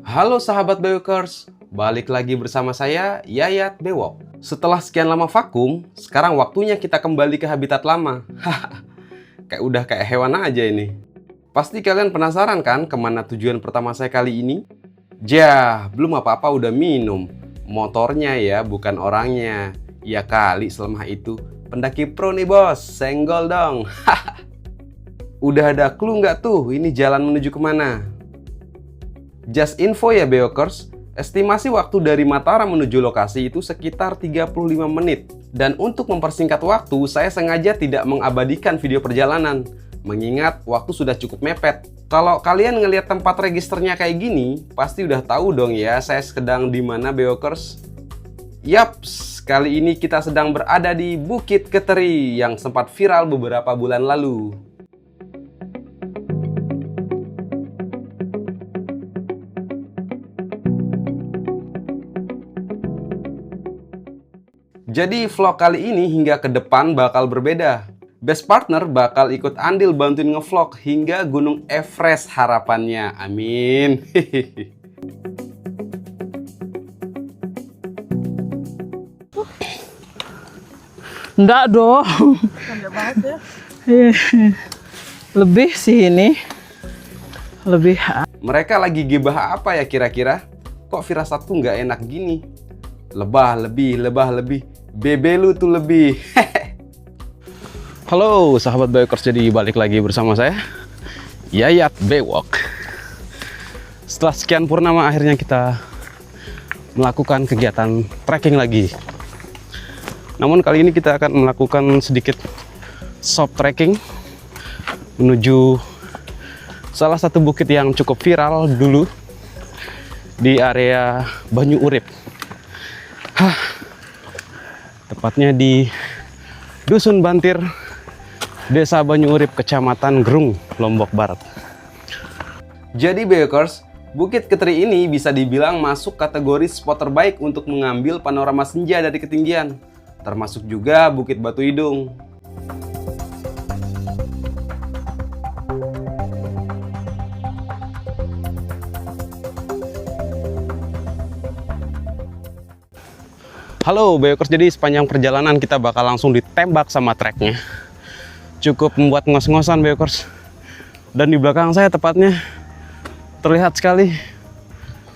Halo sahabat Bewokers, balik lagi bersama saya Yayat Bewok. Setelah sekian lama vakum, sekarang waktunya kita kembali ke habitat lama. Kayak hewan aja ini. Pasti kalian penasaran kan kemana tujuan pertama saya kali ini? Jah, belum apa-apa udah minum. Motornya ya, bukan orangnya. Ya kali selemah itu. Pendaki pro nih bos, senggol dong. Udah ada clue nggak tuh ini jalan menuju kemana? Just info ya Bewokers, estimasi waktu dari Mataram menuju lokasi itu sekitar 35 menit. Dan untuk mempersingkat waktu, saya sengaja tidak mengabadikan video perjalanan, mengingat waktu sudah cukup mepet. Kalau kalian ngelihat tempat registernya kayak gini, pasti udah tahu dong ya saya sedang di mana Bewokers. Yaps, kali ini kita sedang berada di Bukit Keteri yang sempat viral beberapa bulan lalu. Jadi vlog kali ini hingga ke depan bakal berbeda. Best partner bakal ikut andil bantuin ngevlog hingga Gunung Everest harapannya. Amin. Enggak dong. Enggak banget ya. Lebih sih ini. Lebih. Mereka lagi gibah apa ya kira-kira? Kok firasatku nggak enak gini? Lebah lebih. Bebe lu tuh lebih. Halo sahabat Bewokers, jadi balik lagi bersama saya Yayat Bewok. Setelah sekian purnama akhirnya kita melakukan kegiatan trekking lagi. Namun kali ini kita akan melakukan sedikit soft trekking menuju salah satu bukit yang cukup viral dulu di area Banyu Urip. Tepatnya di Dusun Bantir, Desa Banyu Urip, Kecamatan Grung, Lombok Barat. Jadi Bewokers, Bukit Keteri ini bisa dibilang masuk kategori spot terbaik untuk mengambil panorama senja dari ketinggian, termasuk juga Bukit Batu Hidung. Halo Bewokers, jadi sepanjang perjalanan kita bakal langsung ditembak sama treknya. Cukup membuat ngos-ngosan Bewokers. Dan di belakang saya tepatnya terlihat sekali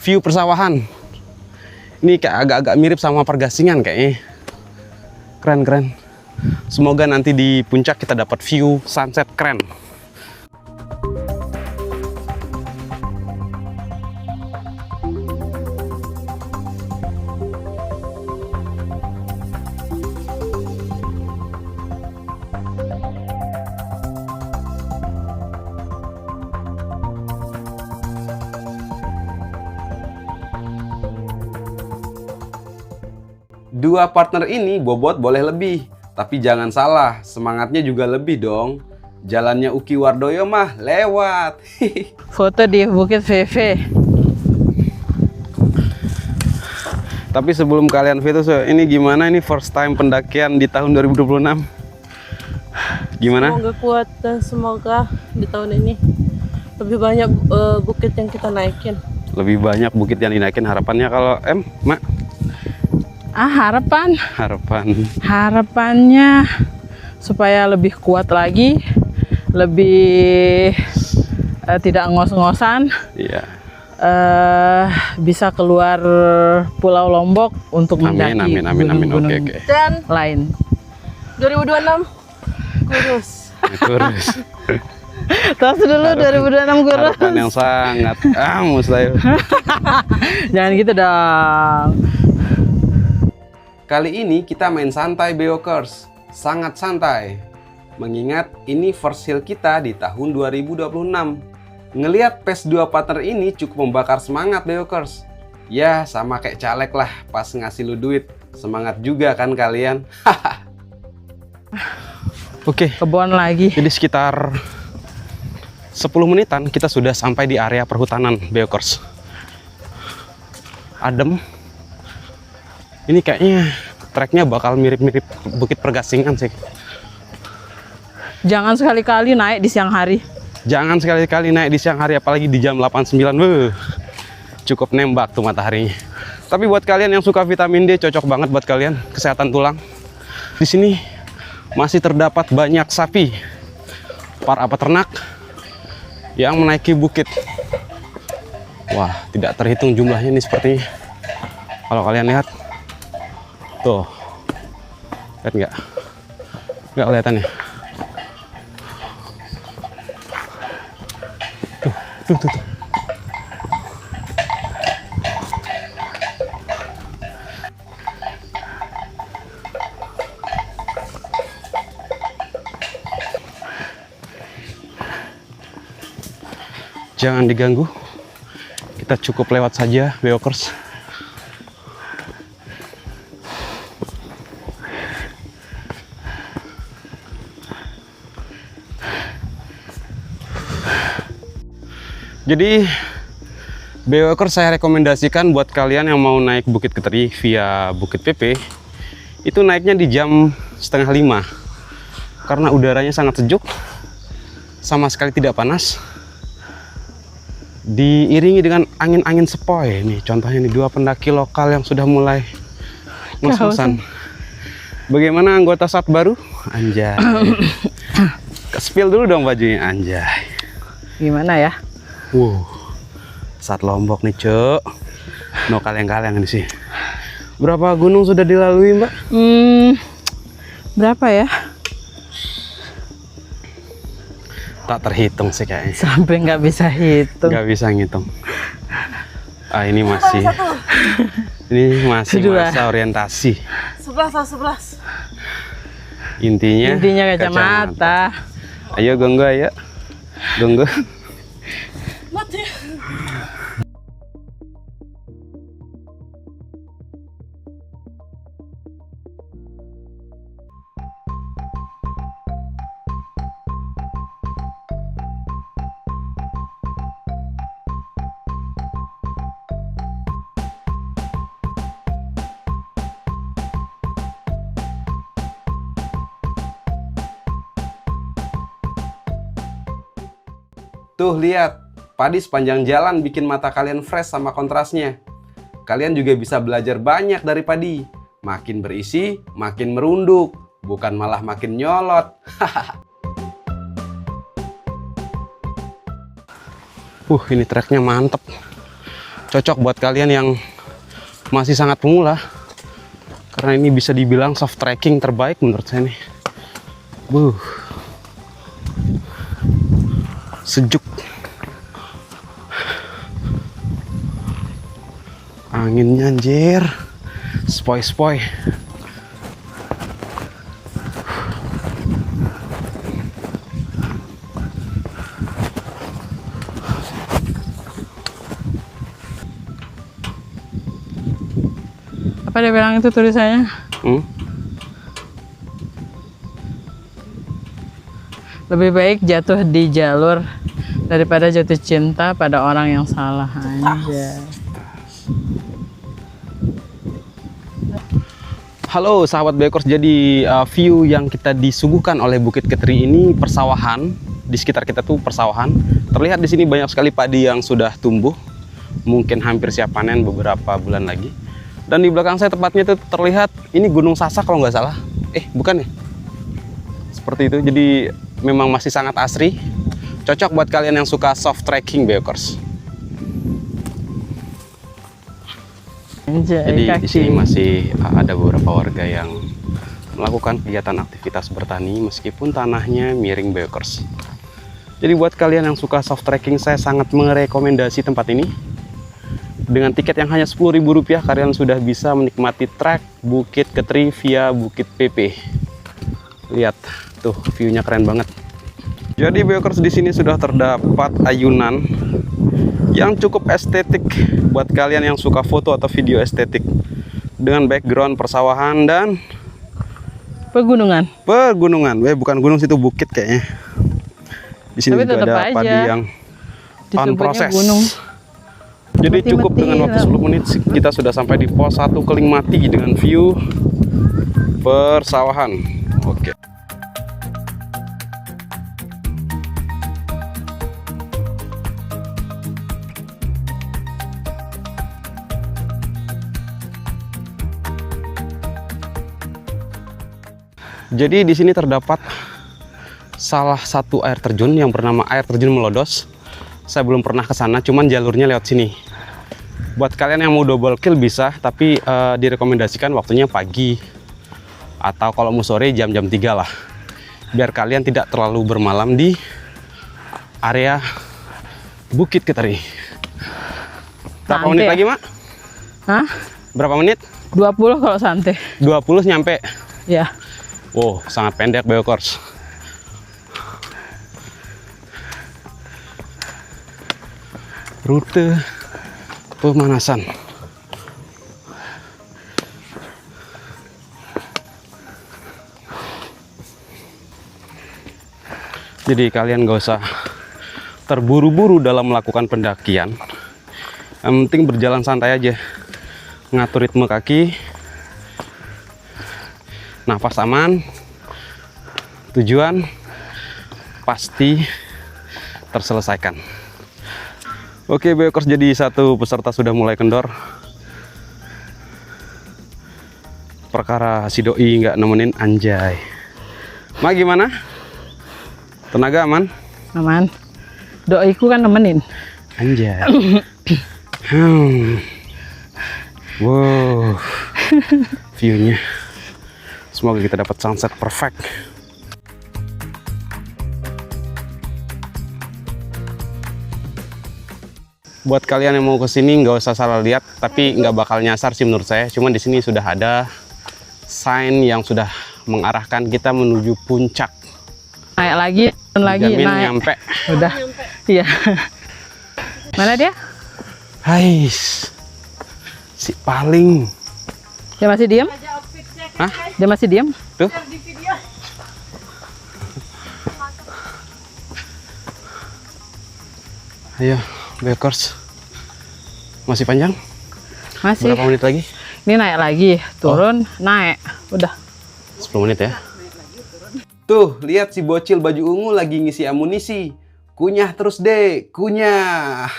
view persawahan. Ini kayak agak-agak mirip sama Pergasingan kayaknya. Keren. Semoga nanti di puncak kita dapat view sunset keren. Dua partner ini bobot boleh lebih, tapi jangan salah, semangatnya juga lebih dong. Jalannya Uki Wardoyo mah lewat. Foto di Bukit VV. Tapi sebelum kalian foto, ini gimana ini first time pendakian di tahun 2026? Gimana? Semoga kuat dan semoga di tahun ini lebih banyak bukit yang kita naikin. Lebih banyak bukit yang dinaikin, harapannya kalau Mak? Harapannya supaya lebih kuat lagi, lebih tidak ngos-ngosan. Iya. Bisa keluar Pulau Lombok untuk mendaki gunung-gunung Oke. Dan lain. 2026 kurus. Kurus. Tos dulu 2026 kurus. Harapan yang sangat mustahil. Jangan gitu dong. Kali ini kita main santai Bewokers, sangat santai. Mengingat ini first hill kita di tahun 2026. Ngelihat pace 2 partner ini cukup membakar semangat Bewokers. Ya sama kayak caleg lah pas ngasih lu duit. Semangat juga kan kalian? Oke, Kebon lagi. jadi sekitar 10 menitan kita sudah sampai di area perhutanan Bewokers. Adem. Ini kayaknya treknya bakal mirip-mirip Bukit Pergasingan sih. Jangan sekali-kali naik di siang hari. Jangan sekali-kali naik di siang hari, apalagi di jam 8-9. cukup nembak tuh mataharinya. Tapi buat kalian yang suka vitamin D, cocok banget buat kalian, kesehatan tulang. Di sini masih terdapat banyak sapi, para peternak yang menaiki bukit. Wah, tidak terhitung jumlahnya nih sepertinya. Kalau kalian lihat, tuh, lihat nggak? Nggak kelihatan ya? Tuh. Jangan diganggu, kita cukup lewat saja, Bewokers. Jadi Bewokers saya rekomendasikan buat kalian yang mau naik Bukit Keteri via Bukit PP, itu naiknya di jam 4:30 karena udaranya sangat sejuk, sama sekali tidak panas, diiringi dengan angin-angin sepoi. Nih contohnya nih, 2 pendaki lokal yang sudah mulai ngos-ngosan. Bagaimana anggota SAT baru? Anjay. Spill dulu dong bajunya, anjay. Gimana ya? Wow, SAT Lombok nih, Cuk. No kaleng-kaleng di sini. Berapa gunung sudah dilalui, Mbak? Berapa ya? Tak terhitung sih kayaknya. Sampai nggak bisa hitung. Nggak bisa ngitung. Ah, ini masih Kedua. masa orientasi. 11. Intinya kacamata. Ayo Gonggo, ayo. Gonggo. Mati. Tuh lihat, padi sepanjang jalan bikin mata kalian fresh sama kontrasnya. Kalian juga bisa belajar banyak dari padi. Makin berisi, makin merunduk, bukan malah makin nyolot. Ini treknya mantep. Cocok buat kalian yang masih sangat pemula. Karena ini bisa dibilang soft trekking terbaik menurut saya nih. Sejuk. Anginnya anjir. Spoi-spoi. Apa dia bilang itu tulisannya? Lebih baik jatuh di jalur daripada jatuh cinta pada orang yang salah. Aja. Halo sahabat Bewokers, jadi view yang kita disuguhkan oleh Bukit Keteri ini persawahan. Di sekitar kita tuh persawahan. Terlihat di sini banyak sekali padi yang sudah tumbuh, mungkin hampir siap panen beberapa bulan lagi. Dan di belakang saya tepatnya itu terlihat ini Gunung Sasak kalau nggak salah. Bukan ya? Seperti itu. Jadi memang masih sangat asri. Cocok buat kalian yang suka soft trekking, Bewokers. Jadi di sini masih ada beberapa warga yang melakukan kegiatan aktivitas bertani meskipun tanahnya miring, Bewokers. Jadi buat kalian yang suka soft trekking, saya sangat merekomendasi tempat ini. Dengan tiket yang hanya Rp10.000, kalian sudah bisa menikmati trek Bukit Keteri via Bukit PP. Lihat tuh, view-nya keren banget. Jadi Bewokers, di sini sudah terdapat ayunan yang cukup estetik buat kalian yang suka foto atau video estetik dengan background persawahan dan pegunungan. Bukan gunung, situ bukit kayaknya. Di sini juga ada padi yang on proses. Gunung. Jadi cukup dengan waktu 10 menit kita sudah sampai di pos 1 Kelingmati dengan view persawahan. Oke. Jadi di sini terdapat salah satu air terjun yang bernama air terjun Melodos. Saya belum pernah ke sana, cuman jalurnya lewat sini. Buat kalian yang mau double kill bisa, tapi direkomendasikan waktunya pagi atau kalau mau sore jam-jam 3 lah. Biar kalian tidak terlalu bermalam di area Bukit Keteri. Berapa menit lagi, Mak? Hah? Berapa menit? 20 kalau santai. 20 nyampe. Ya. Wow, sangat pendek Beokors. Rute pemanasan. Jadi kalian gak usah terburu-buru dalam melakukan pendakian. Yang penting berjalan santai aja. Ngatur ritme kaki. Nafas aman. Tujuan pasti terselesaikan. Oke, Beokers, jadi satu peserta sudah mulai kendor. Perkara si doi nggak nemenin, anjay. Ma, gimana? Tenaga aman? Aman. Doiku kan nemenin. Anjay. Wow. View-nya. Semoga kita dapat sunset perfect. Buat kalian yang mau kesini nggak usah salah lihat, tapi nggak bakal nyasar sih menurut saya. Cuman di sini sudah ada sign yang sudah mengarahkan kita menuju puncak. Naik lagi, lagi Jamin naik. nyampe. Udah. Iya. Mana dia? Hai, si paling. Dia masih diam? Hah? Dia masih diam? Tuh. Ayo, Beokers. Masih panjang? Masih. Berapa menit lagi? Ini naik lagi, turun, naik. Udah. 10 menit ya. Tuh, lihat si bocil baju ungu lagi ngisi amunisi. Kunyah terus deh, kunyah.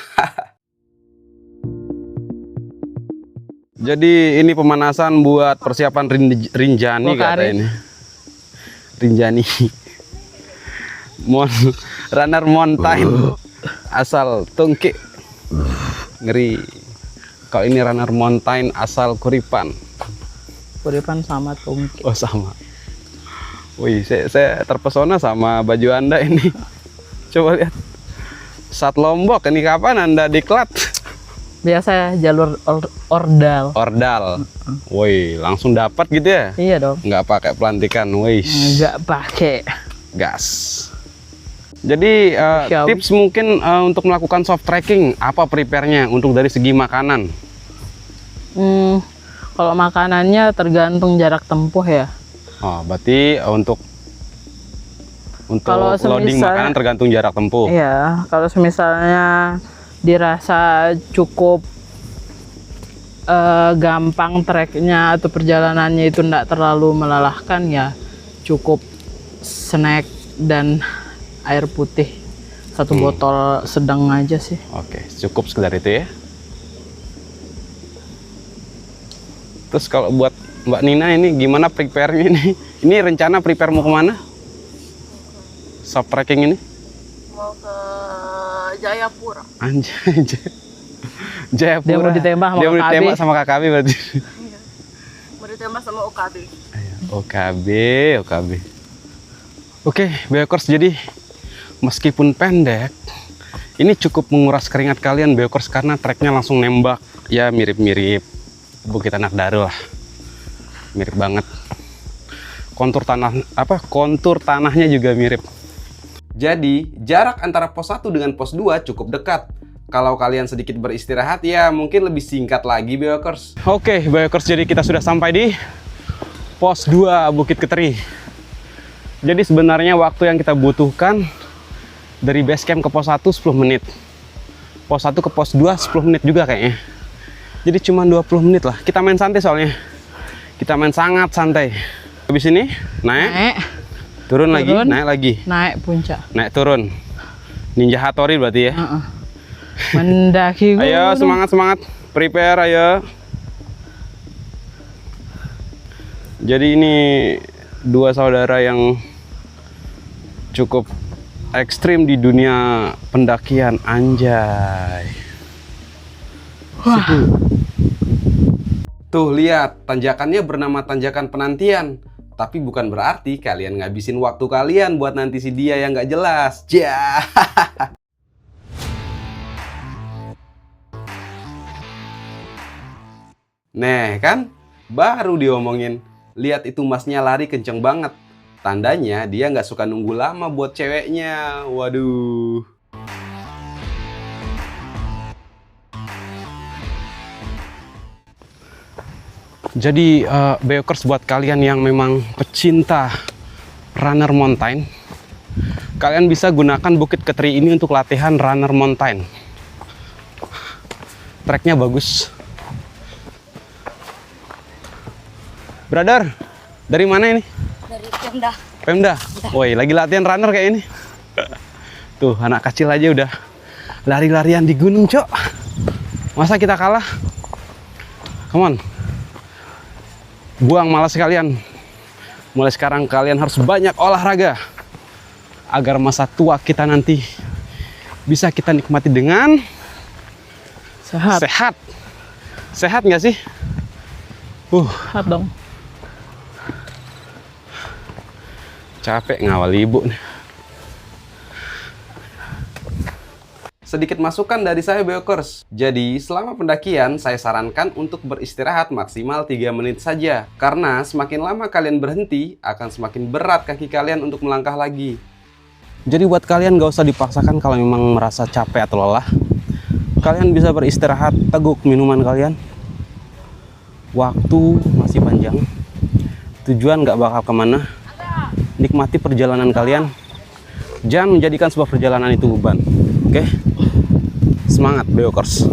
Jadi ini pemanasan buat persiapan Rinjani kata ini. Rinjani. Runner mountain asal Tungki. Ngeri. Kalau ini runner mountain asal Kuripan. Kuripan sama Tungki. Oh, sama. Wih, saya terpesona sama baju Anda ini. Coba lihat. Saat Lombok, ini kapan Anda diklat? Biasa jalur ordal. Ordal. Woi, langsung dapat gitu ya? Iya dong. Nggak pakai pelantikan, woi. Nggak pakai. Gas. Jadi tips mungkin untuk melakukan soft trekking, apa prepare-nya untuk dari segi makanan? Kalau makanannya tergantung jarak tempuh ya. Oh, berarti untuk kalau loading makanan tergantung jarak tempuh. Iya, kalau misalnya dirasa cukup gampang treknya atau perjalanannya itu enggak terlalu melelahkan, ya cukup snack dan air putih 1 botol sedang aja sih. Oke, cukup sekedar itu ya. Terus kalau buat Mbak Nina ini gimana prepare-nya ini? Ini rencana prepare mau kemana? Soft trekking ini? Mau ke Jayapura. Anjay, Jayapura. Dia mau ditembak sama Dia mau KKB. ditembak sama KKB berarti. Mau ditembak sama OKB. OKB. Oke, Beokers, jadi meskipun pendek, ini cukup menguras keringat kalian Beokers karena treknya langsung nembak. Ya mirip-mirip Bukit Anak Daru lah. Mirip banget. Kontur tanahnya juga mirip. Jadi, jarak antara pos 1 dengan pos 2 cukup dekat. Kalau kalian sedikit beristirahat, ya mungkin lebih singkat lagi, Beokers. Oke, Beokers, jadi kita sudah sampai di pos 2 Bukit Keteri. Jadi sebenarnya waktu yang kita butuhkan dari base camp ke pos 1 10 menit. Pos 1 ke pos 2 10 menit juga kayaknya. Jadi cuma 20 menit lah. Kita main santai soalnya. Kita main sangat santai. Habis ini naik. Turun lagi, naik lagi. Naik puncak. Naik turun. Ninja Hattori berarti ya. Mendaki gunung. Ayo semangat. Prepare ayo. Jadi ini dua saudara yang cukup ekstrim di dunia pendakian, anjay. Wah, Tuh lihat, tanjakannya bernama tanjakan penantian. Tapi bukan berarti kalian ngabisin waktu kalian buat nanti si dia yang nggak jelas. Ja. Nih kan, baru diomongin. Lihat itu masnya lari kenceng banget. Tandanya dia nggak suka nunggu lama buat ceweknya. Waduh. Jadi Beokers, buat kalian yang memang pecinta runner mountain, kalian bisa gunakan Bukit Keteri ini untuk latihan runner mountain. Treknya bagus. Brother, dari mana ini? Dari Pemda. Pemda? Woi, lagi latihan runner kayak ini. Tuh, anak kecil aja udah lari-larian di gunung, Cok. Masa kita kalah? Come on. Buang malas kalian. Mulai sekarang kalian harus banyak olahraga agar masa tua kita nanti bisa kita nikmati dengan sehat. sehat. Sehat nggak sih? Sehat dong. Capek ngawal ibu nih. Sedikit masukan dari saya, Beokers. Jadi, selama pendakian, saya sarankan untuk beristirahat maksimal 3 menit saja. Karena semakin lama kalian berhenti, akan semakin berat kaki kalian untuk melangkah lagi. Jadi buat kalian gak usah dipaksakan kalau memang merasa capek atau lelah. Kalian bisa beristirahat, teguk minuman kalian. Waktu masih panjang. Tujuan gak bakal kemana. Nikmati perjalanan kalian. Jangan menjadikan sebuah perjalanan itu beban. Oke? Semangat, Beokers.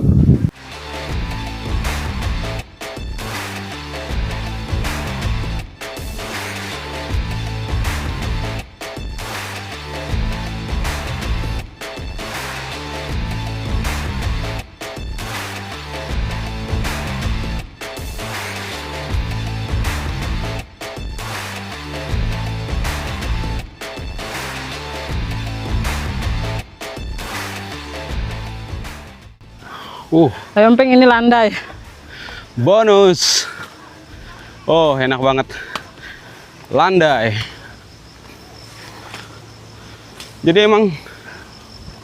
Yang penting ini landai. Bonus. Oh, enak banget. Landai. Jadi emang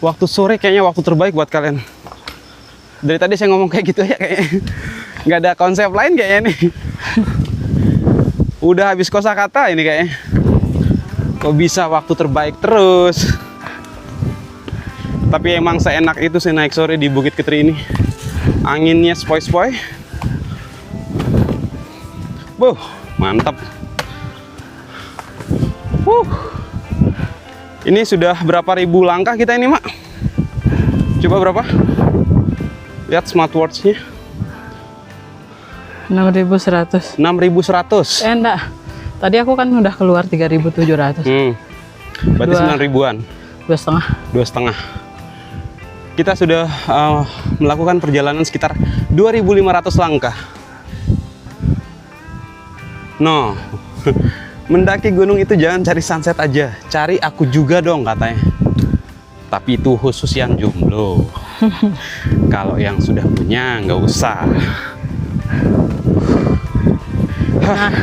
waktu sore kayaknya waktu terbaik buat kalian. Dari tadi saya ngomong kayak gitu ya, kayaknya nggak ada konsep lain kayaknya nih. Udah habis kosakata ini kayaknya. Kok bisa waktu terbaik terus? Tapi emang seenak itu sih naik sore di Bukit Keteri ini. Anginnya spoi-spoi. Mantap. Ini sudah berapa ribu langkah kita ini, Mak? Coba berapa? Lihat smartwatch-nya. 6.100. 6.100. Enggak. Tadi aku kan udah keluar 3.700. Berarti 9 ribuan. 2,5. 2,5. Kita sudah melakukan perjalanan sekitar 2.500 langkah. No, mendaki gunung itu jangan cari sunset aja, cari aku juga dong katanya. Tapi itu khusus yang jomblo. Kalau yang sudah punya nggak usah. Nah,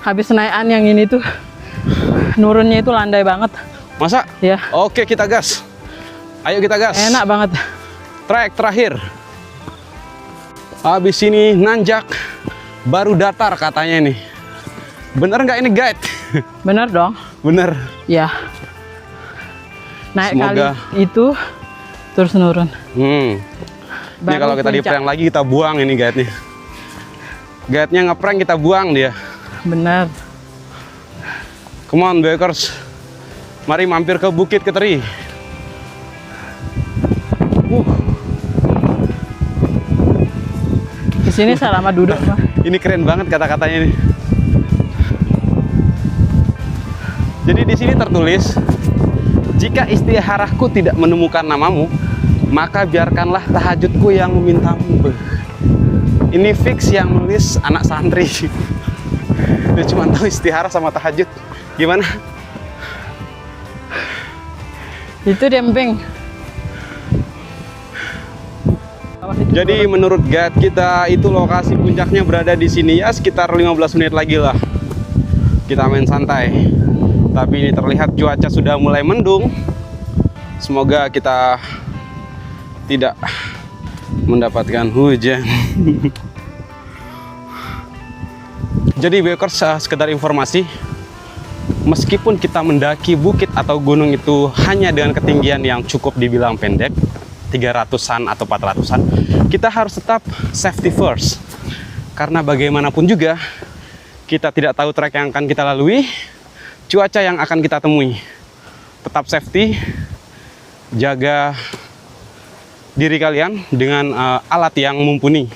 habis naikan yang ini tuh nurunnya itu landai banget. Masa? Ya. Oke, kita gas. Ayo kita gas. Enak banget. Trek terakhir. Habis ini nanjak, baru datar katanya nih. Bener nggak ini guide? Bener dong. Bener. Ya. Naik Semoga. kali itu terus nurun. Ini Baru kalau kita di puncak. prank lagi kita buang ini guide-nya. Guide-nya ngeprank kita buang dia. Bener. Come on, Beokers. Mari mampir ke Bukit Keteri. Di sini selama duduk mah. Ini keren banget kata-katanya ini. Jadi di sini tertulis, jika istiharahku tidak menemukan namamu, maka biarkanlah tahajudku yang memintamu. Ini fix yang nulis anak santri. Dia cuma tahu istihara sama tahajud. Gimana? Itu demping. Jadi menurut guide kita itu lokasi puncaknya berada di sini ya sekitar 15 menit lagi lah. Kita main santai. Tapi ini terlihat cuaca sudah mulai mendung. Semoga kita tidak mendapatkan hujan. Jadi Bikers, sekedar informasi, meskipun kita mendaki bukit atau gunung itu hanya dengan ketinggian yang cukup dibilang pendek, 300-an atau 400-an, kita harus tetap safety first. Karena bagaimanapun juga, kita tidak tahu trek yang akan kita lalui, cuaca yang akan kita temui. Tetap safety, jaga diri kalian dengan alat yang mumpuni.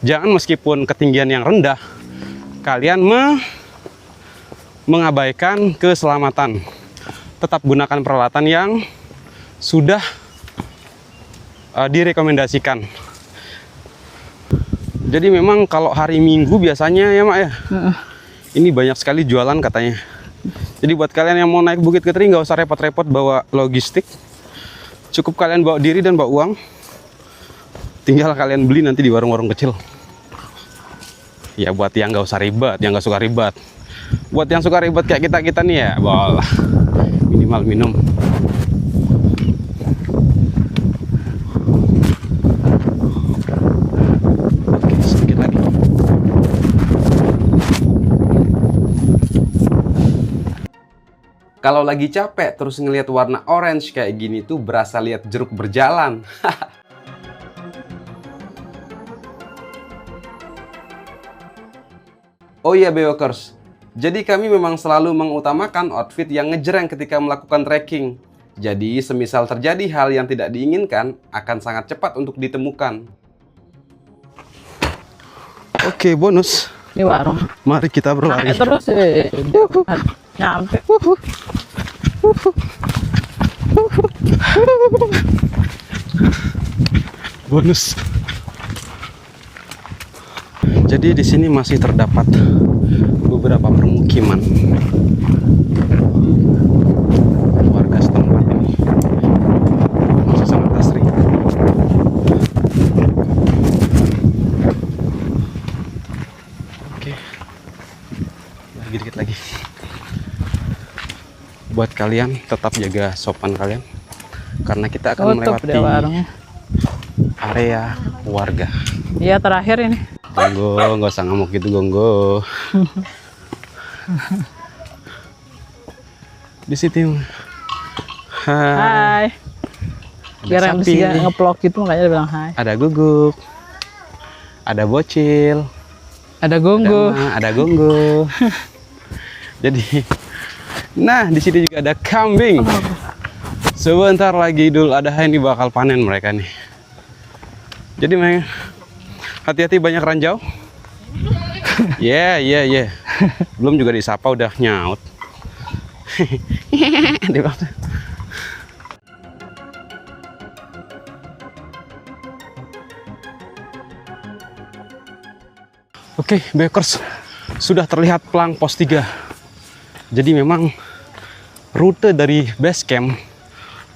Jangan meskipun ketinggian yang rendah, kalian mengabaikan keselamatan. Tetap gunakan peralatan yang sudah direkomendasikan. Jadi memang kalau hari Minggu biasanya ya Mak ya, ini banyak sekali jualan katanya. Jadi buat kalian yang mau naik Bukit Ketering nggak usah repot-repot bawa logistik. Cukup kalian bawa diri dan bawa uang. Tinggal kalian beli nanti di warung-warung kecil. Ya buat yang nggak usah ribet, yang nggak suka ribet. Buat yang suka ribet kayak kita nih ya, boleh minimal minum. Oke, sedikit lagi. Kalau lagi capek terus ngelihat warna orange kayak gini tuh berasa lihat jeruk berjalan. Oh iya Bewokers, jadi kami memang selalu mengutamakan outfit yang ngejreng ketika melakukan trekking. Jadi semisal terjadi hal yang tidak diinginkan, akan sangat cepat untuk ditemukan. Oke, bonus. Ini warung. Mari kita berlari. Terus nyampe. Bonus. Jadi di sini masih terdapat beberapa permukiman warga setempat ini. Masih sangat asri. Oke, lagi dikit lagi. Buat kalian tetap jaga sopan kalian, karena kita akan melewati area warga. Iya, terakhir ini. Gonggo, nggak usah ngamuk gitu Gonggo. Di situ. Hai. Biar yang sapi. bisa ngeplok gitu makanya dia bilang hai. Ada guguk. Ada bocil. Ada gonggo. Ada gonggo. Jadi, nah di sini juga ada kambing. Sebentar lagi Idul Adha ini bakal panen mereka nih. Jadi memang hati-hati banyak ranjau. Yeah. Belum juga disapa udah nyaut. Oke, Bakers, sudah terlihat pelang pos 3. Jadi memang rute dari base camp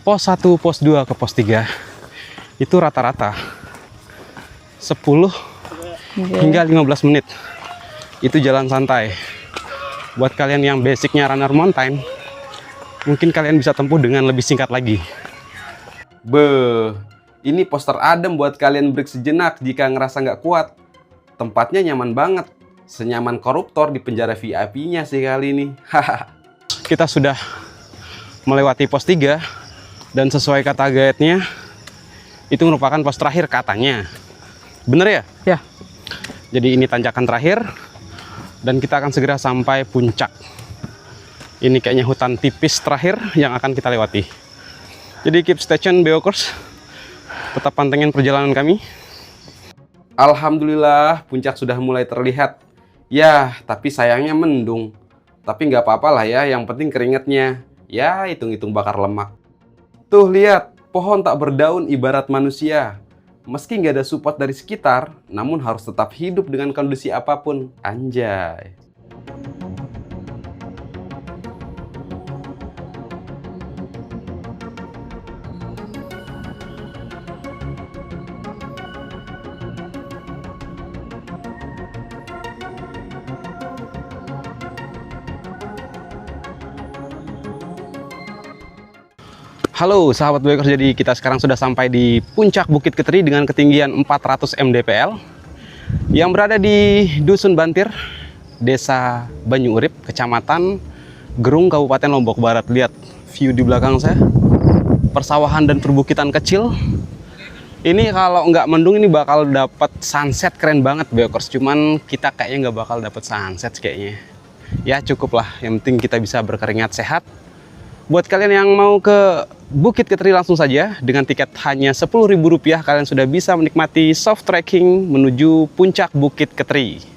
pos 1, pos 2 ke pos 3 itu rata-rata 10 hingga 15 menit. Itu jalan santai. Buat kalian yang basicnya runner mountain, mungkin kalian bisa tempuh dengan lebih singkat lagi. Ini poster adem buat kalian break sejenak jika ngerasa nggak kuat. Tempatnya nyaman banget. Senyaman koruptor di penjara VIP-nya sih kali ini. Kita sudah melewati pos 3 dan sesuai kata guide-nya, itu merupakan pos terakhir katanya. Bener ya? Ya. Jadi ini tanjakan terakhir dan kita akan segera sampai puncak. Ini kayaknya hutan tipis terakhir yang akan kita lewati. Jadi keep stay tune Bewokers. Tetap pantengin perjalanan kami. Alhamdulillah puncak sudah mulai terlihat. Ya, tapi sayangnya mendung. Tapi nggak apa-apa lah ya, yang penting keringetnya. Ya, hitung-hitung bakar lemak. Tuh lihat, pohon tak berdaun ibarat manusia. Meski nggak ada support dari sekitar, namun harus tetap hidup dengan kondisi apapun. Anjay. Halo sahabat Bikers, jadi kita sekarang sudah sampai di puncak Bukit Keteri dengan ketinggian 400 mdpl yang berada di Dusun Bantir, Desa Banyu Urip, Kecamatan Gerung, Kabupaten Lombok Barat. Lihat view di belakang saya, persawahan dan perbukitan kecil. Ini kalau nggak mendung ini bakal dapat sunset keren banget Bikers, cuman kita kayaknya nggak bakal dapat sunset kayaknya. Ya cukup lah, yang penting kita bisa berkeringat sehat. Buat kalian yang mau ke Bukit Keteri langsung saja, dengan tiket hanya Rp10.000 kalian sudah bisa menikmati soft trekking menuju puncak Bukit Keteri.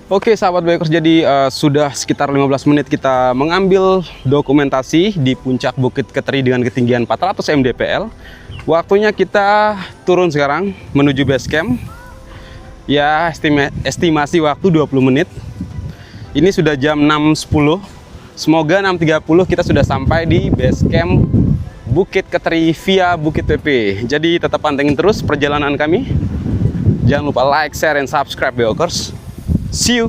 Oke sahabat Bikers, jadi sudah sekitar 15 menit kita mengambil dokumentasi di puncak Bukit Keteri dengan ketinggian 400 mdpl. Waktunya kita turun sekarang menuju base camp. Ya estimasi waktu 20 menit. Ini sudah jam 6.10. Semoga 6.30 kita sudah sampai di base camp Bukit Keteri via Bukit PP. Jadi tetap pantengin terus perjalanan kami. Jangan lupa like, share, and subscribe Bikers. See you.